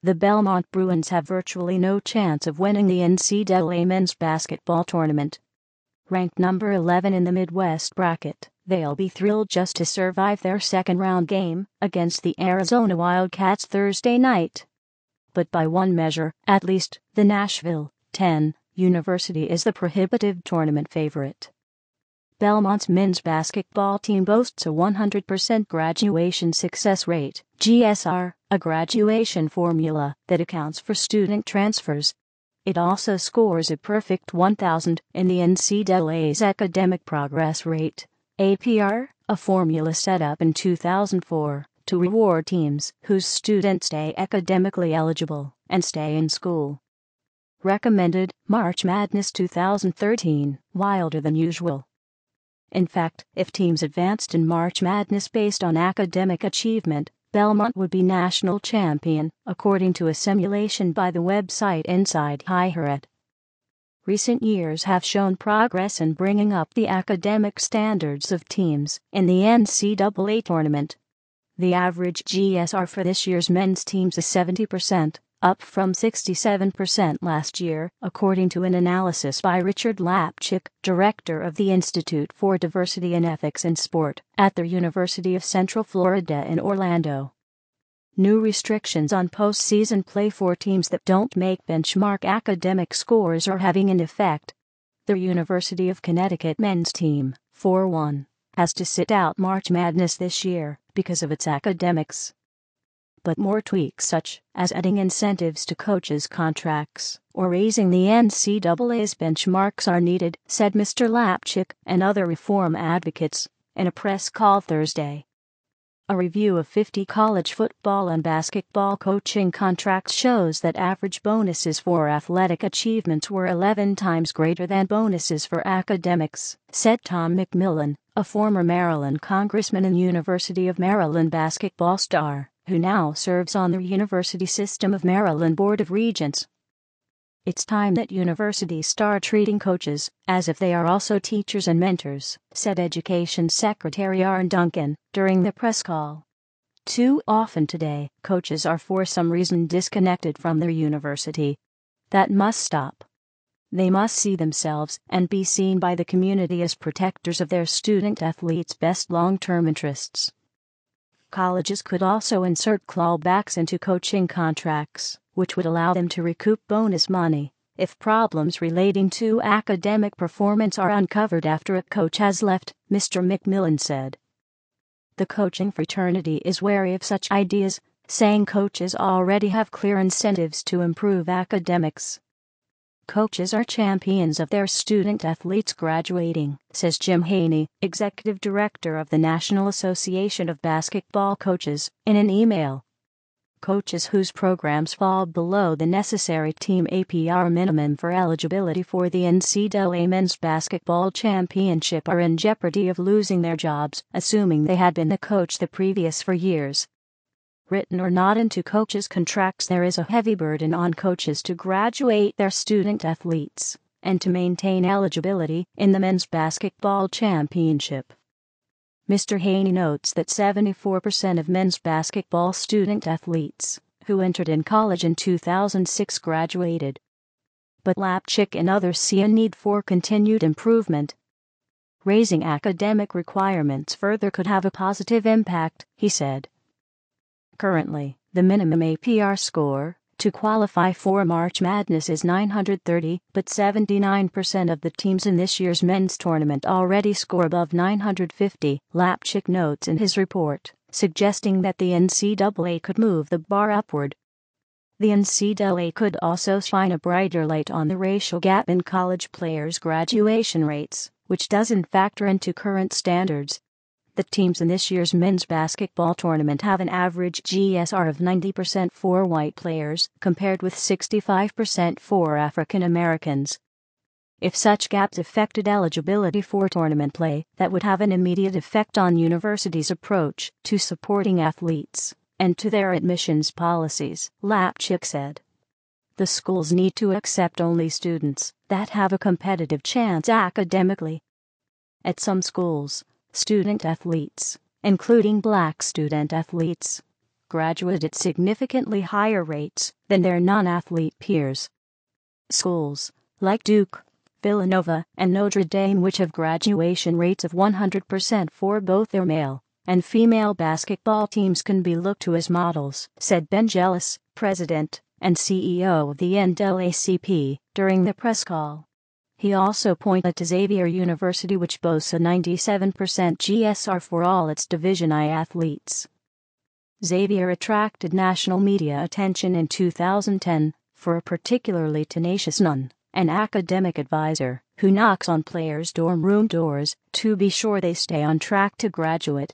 the Belmont Bruins have virtually no chance of winning the NCAA men's basketball tournament. Ranked number 11 in the Midwest bracket, they'll be thrilled just to survive their second-round game against the Arizona Wildcats Thursday night. But by one measure, at least, the Nashville 10 University is the prohibitive tournament favorite. Belmont's men's basketball team boasts a 100% graduation success rate, GSR, a graduation formula that accounts for student transfers. It also scores a perfect 1,000 in the NCAA's academic progress rate, APR, a formula set up in 2004 to reward teams whose students stay academically eligible and stay in school. Recommended, March Madness 2013, wilder than usual. In fact, if teams advanced in March Madness based on academic achievement, Belmont would be national champion, according to a simulation by the website Inside Higher Ed. Recent years have shown progress in bringing up the academic standards of teams in the NCAA tournament. The average GSR for this year's men's teams is 70%, up from 67% last year, according to an analysis by Richard Lapchick, director of the Institute for Diversity and Ethics in Sport at the University of Central Florida in Orlando. New restrictions on postseason play for teams that don't make benchmark academic scores are having an effect. The University of Connecticut men's team, 4-1, has to sit out March Madness this year because of its academics. But more tweaks such as adding incentives to coaches' contracts or raising the NCAA's benchmarks are needed, said Mr. Lapchick and other reform advocates in a press call Thursday. A review of 50 college football and basketball coaching contracts shows that average bonuses for athletic achievements were 11 times greater than bonuses for academics, said Tom McMillan, a former Maryland congressman and University of Maryland basketball star, who now serves on the University System of Maryland Board of Regents. It's time that universities start treating coaches as if they are also teachers and mentors, said Education Secretary Arne Duncan during the press call. Too often today, coaches are for some reason disconnected from their university. That must stop. They must see themselves and be seen by the community as protectors of their student athletes' best long-term interests. Colleges could also insert clawbacks into coaching contracts, which would allow them to recoup bonus money if problems relating to academic performance are uncovered after a coach has left, Mr. McMillan said. The coaching fraternity is wary of such ideas, saying coaches already have clear incentives to improve academics. Coaches are champions of their student athletes graduating, says Jim Haney, executive director of the National Association of Basketball Coaches, in an email. Coaches whose programs fall below the necessary team APR minimum for eligibility for the NCAA Men's Basketball Championship are in jeopardy of losing their jobs, assuming they had been the coach the previous 4 years. Written or not into coaches' contracts, there is a heavy burden on coaches to graduate their student athletes and to maintain eligibility in the Men's Basketball Championship. Mr. Haney notes that 74% of men's basketball student athletes who entered in college in 2006 graduated. But Lapchick and others see a need for continued improvement. Raising academic requirements further could have a positive impact, he said. Currently, the minimum APR score to qualify for March Madness is 930, but 79% of the teams in this year's men's tournament already score above 950, Lapchick notes in his report, suggesting that the NCAA could move the bar upward. The NCAA could also shine a brighter light on the racial gap in college players' graduation rates, which doesn't factor into current standards. The teams in this year's men's basketball tournament have an average GSR of 90% for white players, compared with 65% for African Americans. If such gaps affected eligibility for tournament play, that would have an immediate effect on universities' approach to supporting athletes and to their admissions policies, Lapchick said. The schools need to accept only students that have a competitive chance academically. At some schools, student athletes, including black student athletes, graduate at significantly higher rates than their non-athlete peers. Schools like Duke, Villanova, and Notre Dame, which have graduation rates of 100% for both their male and female basketball teams, can be looked to as models, said Ben Jealous, president and CEO of the NAACP, during the press call. He also pointed to Xavier University, which boasts a 97% GSR for all its Division I athletes. Xavier attracted national media attention in 2010 for a particularly tenacious nun, an academic advisor, who knocks on players' dorm room doors to be sure they stay on track to graduate.